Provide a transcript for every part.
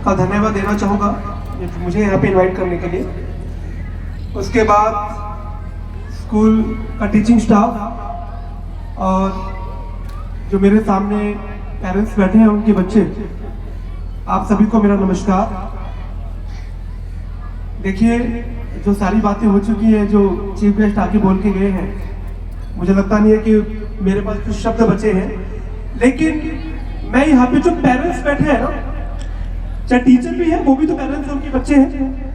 का धन्यवाद देना चाहूँगा मुझे यहाँ पे इनवाइट करने के लिए। उसके बाद स्कूल का टीचिंग स्टाफ और जो मेरे सामने पेरेंट्स बैठे हैं उनके बच्चे, आप सभी को मेरा नमस्कार। देखिए, जो सारी बातें हो चुकी हैं, जो चीफ गेस्ट आके बोल के गए हैं, मुझे लगता नहीं है कि मेरे पास कुछ शब्द बचे हैं। लेकिन मैं यहाँ पे जो पेरेंट्स बैठे हैं ना, चाहे टीचर भी है, वो भी तो पेरेंट्स हैं, उनके बच्चे हैं।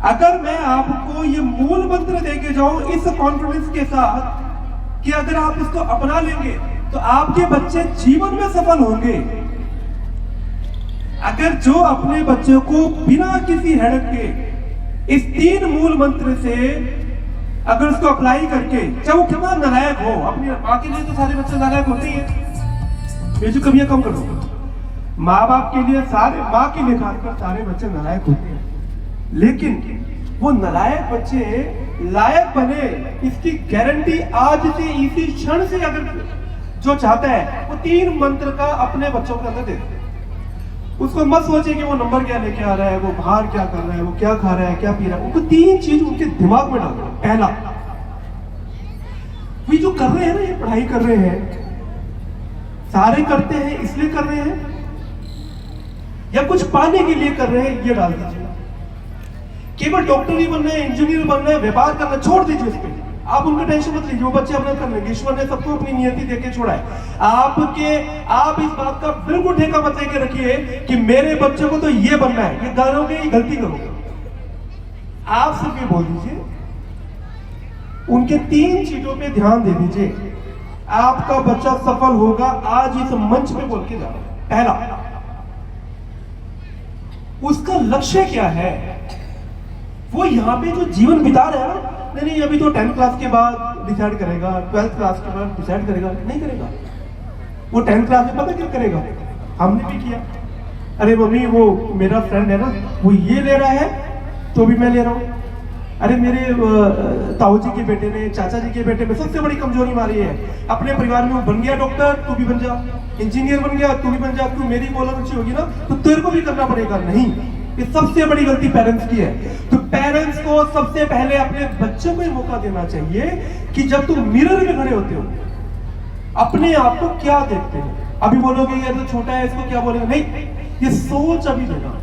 अगर मैं आपको ये मूल मंत्र दे के जाऊं इस कॉन्फिडेंस के साथ कि अगर आप इसको अपना लेंगे तो आपके बच्चे जीवन में सफल होंगे। अगर जो अपने बच्चे को बिना किसी हेडक के इस 3 मूल मंत्र से अगर उसको अप्लाई करके, चाहे वो कितना नालायक हो, अपनी माँ के लिए तो सारे बच्चे नालायक होते ही हैं, ये जो कमियां कम कर दो। माँ बाप के लिए सारे, माँ के लिए खासकर सारे बच्चे नालायक होते हैं, लेकिन वो नालायक बच्चे लायक बने इसकी गारंटी आज से इसी क्षण से अगर जो चाहता है वो 3 मंत्र का अपने बच्चों के अंदर दे दे। उसको मत सोचे कि वो नंबर क्या लेके आ रहा है, वो बाहर क्या कर रहा है, वो क्या खा रहा है, क्या पी रहा है। उनको 3 चीज उनके दिमाग में डाल दो। पहला, ये जो कर रहे हैं ना, ये पढ़ाई कर रहे हैं, सारे करते हैं इसलिए कर रहे हैं या कुछ पाने के लिए कर रहे हैं, ये डाल दीजिए। केवल डॉक्टर ही बनना है, इंजीनियर बनना है, व्यापार करना, छोड़ दीजिए उस पर। आप उनका टेंशन मत लीजिए, वो बच्चे अपना कर लेंगे। ईश्वर ने सबको अपनी नियति देके छोड़ा है। आप इस बात का बिल्कुल ठेका मत लेके रखिए कि मेरे बच्चे को तो ये बनना है, ये करोगे, ये गलती करोगे। आप सिर्फ ये बोल दीजिए, उनके 3 चीजों पे ध्यान दे दीजिए, आपका बच्चा सफल होगा। आज इस मंच पे बोल के जा रहा हूं। पहला, उसका लक्ष्य क्या है, वो यहाँ पे जो जीवन बिता रहा है ना, नहीं अभी तो 10th क्लास के बाद डिसाइड करेगा, 12th क्लास के बाद डिसाइड करेगा, नहीं करेगा। वो 10th क्लास में पता क्या करेगा, हमने भी किया। अरे मम्मी, वो मेरा फ्रेंड है ना, वो ये ले रहा है तो भी मैं ले रहा हूँ। अरे मेरे ताऊ जी के बेटे ने, चाचा जी के बेटे में सबसे बड़ी कमजोरी मारी है, अपने परिवार में वो बन गया डॉक्टर, तू भी बन जा, इंजीनियर बन गया, तू भी बन जा, तू मेरी कॉलर ऊंची होगी ना तो तेरे को भी करना पड़ेगा। नहीं, ये सबसे बड़ी गलती पेरेंट्स की है। तो पेरेंट्स को सबसे पहले अपने बच्चों को मौका देना चाहिए कि जब तुम मिरर में खड़े होते हो, अपने आप को क्या देखते हो। अभी बोलोगे ये तो छोटा है, इसको क्या बोलेंगे, नहीं, ये सोच अभी देना।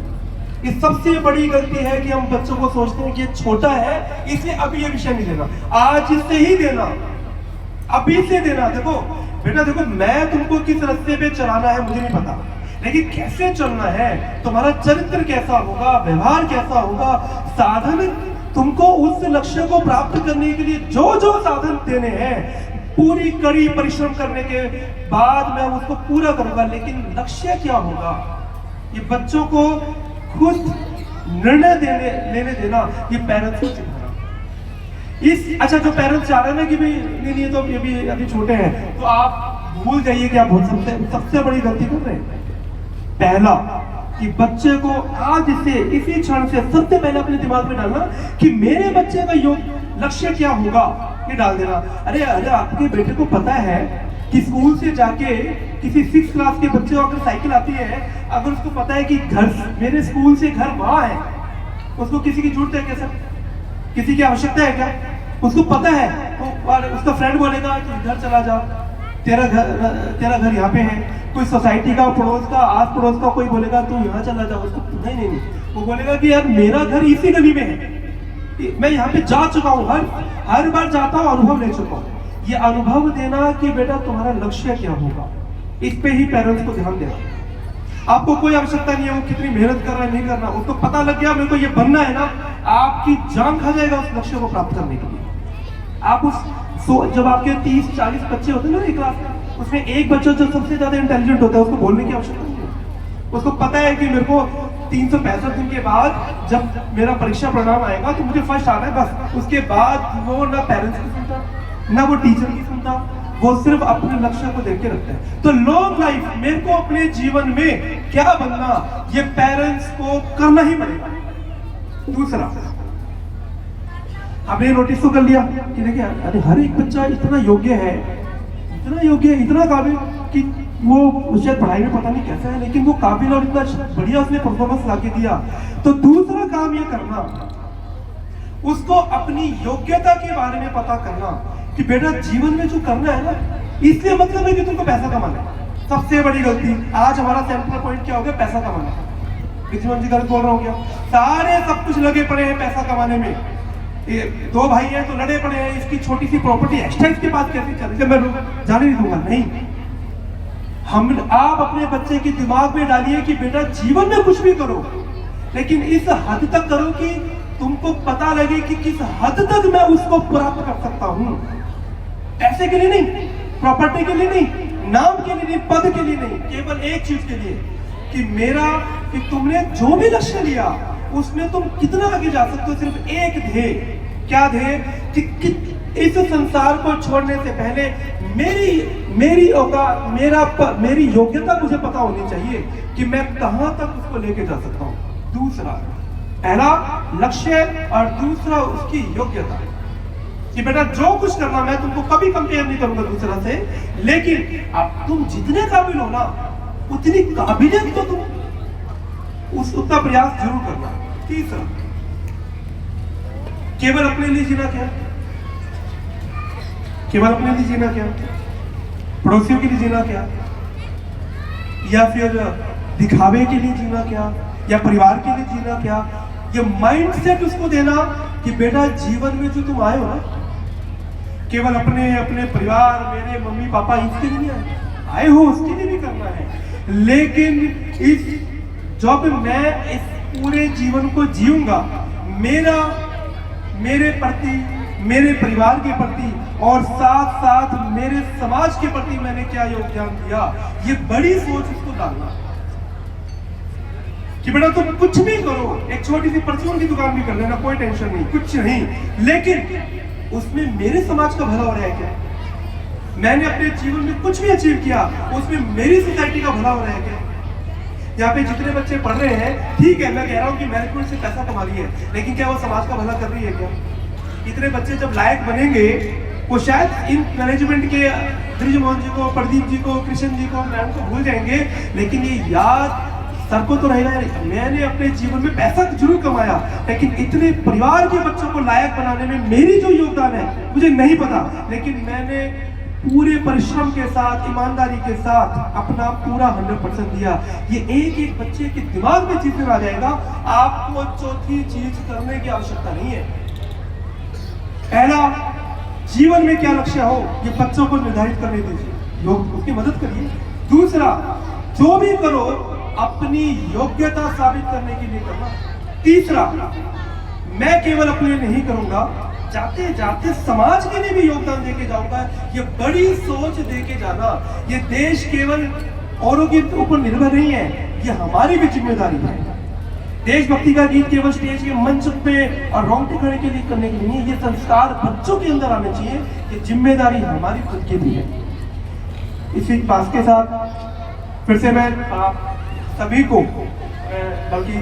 ये सबसे बड़ी गलती है कि हम बच्चों को सोचते हैं कि ये छोटा है इसलिए अभी ये विषय नहीं देना, आज इससे ही देना, अभी से देना। देखो बेटा, देखो मैं तुमको किस रास्ते पे चलाना है मुझे नहीं पता, लेकिन कैसे चलना है, तुम्हारा चरित्र कैसा होगा, व्यवहार कैसा होगा, साधन तुमको उस लक्ष्य को प्राप्त करने के लिए जो जो साधन देने हैं, पूरी कड़ी परिश्रम करने के बाद मैं उसको पूरा करूंगा। लेकिन लक्ष्य क्या होगा, ये बच्चों को खुद निर्णय लेने देना, ये पेरेंट्स को सिखाना। अच्छा, जो पेरेंट्स चाह रहे हैं ना कि भाई नहीं ये तो अभी छोटे हैं, तो आप भूल जाइए कि आप भूल सकते हैं, सबसे बड़ी गलती कर रहे हैं। पहला, कि बच्चे को आज से इसी क्षण से सबसे पहले अपने दिमाग में डालना कि मेरे बच्चे का लक्ष्य क्या होगा, ये डाल देना। अरे आपके बेटे को पता है कि स्कूल से जाके किसी 6th क्लास के बच्चे को अगर साइकिल आती है, अगर उसको पता है कि घर, मेरे स्कूल से घर वहां है, उसको किसी की जरूरत है क्या सर, किसी की आवश्यकता है क्या, उसको पता है। तो उसका फ्रेंड बोलेगा कि इधर चला जा, तेरा घर यहाँ पे है। कोई सोसाइटी का, पड़ोस का, आस पड़ोस का कोई बोलेगा तू यहाँ चला जा, उसको नहीं, वो बोलेगा कि यार मेरा घर इसी गली में है, मैं यहाँ पे जा चुका हूँ, हर बार जाता हूँ, अनुभव ले चुका हूँ। ये अनुभव देना कि बेटा तुम्हारा लक्ष्य क्या होगा, इस पे ही पेरेंट्स को ध्यान देना। आपको कोई आवश्यकता नहीं है वो कितनी मेहनत कर रहा है, नहीं करना, उसको पता लग गया मेरे को ये बनना है ना, आपकी जान खा जाएगा उस लक्ष्य को प्राप्त करने के लिए। आप जब आपके 30-40 बच्चे होते हैं ना एक क्लास में, उसमें एक बच्चा जो सबसे ज्यादा इंटेलिजेंट होता है, उसको बोलने की आवश्यकता नहीं है। उसको पता है कि मेरे को 365 दिन के बाद जब मेरा परीक्षा परिणाम आएगा तो मुझे फर्स्ट आना है, बस। उसके बाद वो ना पेरेंट्स की सुनता, ना वो टीचर की सुनता, वो सिर्फ अपने लक्ष्य को देख के रखता है। तो लॉन्ग लाइफ, मेरे को अपने जीवन में क्या बनना, ये पेरेंट्स को करना ही पड़ेगा। दूसरा, आपने नोटिस तो कर लिया कि देखिए, अरे हर एक बच्चा इतना योग्य है, इतना काबिल कि वो शायद पढ़ाई में पता नहीं कैसा है, लेकिन वो काबिल और इतना बढ़िया उसने परफॉर्मेंस ला के दिया। तो दूसरा काम ये करना, उसको अपनी योग्यता के बारे में पता करना कि बेटा जीवन में जो करना है ना, इसलिए मतलब है कि तुमको पैसा कमाना है। सबसे बड़ी गलती आज हमारा सेंट्रल पॉइंट क्या हो गया? पैसा कमाना। विजयमोहन जी गलत बोल रहा हूँ क्या? सारे सब कुछ लगे पड़े हैं पैसा कमाने में। ये दो भाई हैं तो लड़े पड़े हैं, इसकी छोटी सी प्रॉपर्टी एक्स्ट्रा इसके पास कैसे चले, मैं जाने नहीं दूंगा। नहीं, आप अपने बच्चे के दिमाग में डालिए कि बेटा जीवन में कुछ भी करो, लेकिन इस हद तक करो कि तुमको पता लगे कि किस हद तक मैं उसको प्राप्त कर सकता हूं। पैसे के लिए नहीं, प्रॉपर्टी के लिए नहीं, नाम के लिए नहीं, पद के लिए नहीं, केवल एक चीज के लिए कि मेरा, कि तुमने जो भी लक्ष्य लिया उसमें तुम कितना आगे जा सकते हो। सिर्फ एक ध्येय, क्या ध्येय? कि इस संसार को छोड़ने से पहले मेरी औकात, मेरी योग्यता मुझे पता होनी चाहिए कि मैं कहां तक उसको लेके जा सकता हूं। दूसरा, पहला लक्ष्य और दूसरा उसकी योग्यता, कि बेटा जो कुछ करना मैं तुमको कभी कंपेयर नहीं करूंगा दूसरा से, लेकिन अब तुम जितने काबिल हो ना, उतनी काबिलियत तो तुम उतना प्रयास जरूर करना। तीसरा, केवल अपने लिए जीना क्या? केवल अपने लिए जीना क्या? पड़ोसियों के लिए जीना क्या? या फिर दिखावे के लिए जीना क्या? या परिवार के लिए जीना क्या? ये माइंडसेट उसको देना कि बेटा जीवन में जो तुम आए हो ना, केवल अपने परिवार, मेरे मम्मी पापा, इसके लिए नहीं आए हो, उसके लिए भी करना है। लेकिन इस जब मैं इस पूरे जीवन को जीऊंगा, मेरे प्रति, मेरे परिवार के प्रति और साथ साथ मेरे समाज के प्रति मैंने क्या योगदान दिया, ये बड़ी सोच उसको डालना कि बेटा तुम कुछ भी करो, एक छोटी सी परचून की दुकान भी कर लेना, कोई टेंशन नहीं, कुछ नहीं, लेकिन उसमें मेरे समाज का भला हो रहा है क्या? मैंने अपने जीवन में कुछ भी अचीव किया, उसमें मेरी सोसाइटी का भला हो रहा है क्या? यहाँ पे जितने बच्चे पढ़ रहे हैं, ठीक है, मैं कह रहा हूँ कि मैनेजमेंट से पैसा कमा रही है, लेकिन क्या वो समाज का भला कर रही है क्या? इतने बच्चे जब लायक बनेंगे, वो शायद इन मैनेजमेंट के ब्रिजमोहन जी को, प्रदीप जी को, कृष्ण जी को, मैम को भूल जाएंगे, लेकिन ये याद सर को तो रहेगा, मैंने अपने जीवन में पैसा जरूर कमाया, लेकिन इतने परिवार के बच्चों को लायक बनाने में मेरी जो योगदान है मुझे नहीं पता, लेकिन मैंने पूरे परिश्रम के साथ, ईमानदारी के साथ अपना पूरा 100% दिया। ये एक एक बच्चे के दिमाग में जिस दिन आ जाएगा, आपको चौथी चीज करने की आवश्यकता नहीं है। पहला, जीवन में क्या लक्ष्य हो ये बच्चों को निर्धारित करने दीजिए, लोग उसकी मदद करिए। दूसरा, जो भी करो अपनी योग्यता साबित करने के लिए करना। तीसरा, मैं केवल अपने लिए नहीं करूंगा, जाते जाते समाज के लिए भी योगदान देके जाऊंगा। ये बड़ी सोच देके जाना। ये देश केवल औरों के ऊपर निर्भर नहीं है, ये हमारी भी जिम्मेदारी है। देशभक्ति का गीत केवल स्टेज के मंच पे और रोंगटे खड़े के लिए करने के लिए नहीं, ये संस्कार बच्चों के अंदर आने चाहिए। ये जिम्मेदारी हमारी खुद की भी है। इसी बात के साथ फिर से मैं सभी को, बल्कि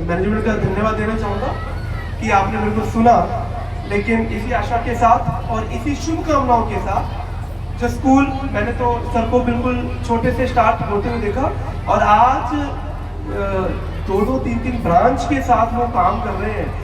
मैनेजमेंट का धन्यवाद देना चाहूँगा कि आपने मेरे को सुना, लेकिन इसी आशा के साथ और इसी शुभकामनाओं के साथ, जो स्कूल मैंने तो सर को बिल्कुल छोटे से स्टार्ट होते हुए देखा, और आज 2-2, 3-3 ब्रांच के साथ वो काम कर रहे हैं।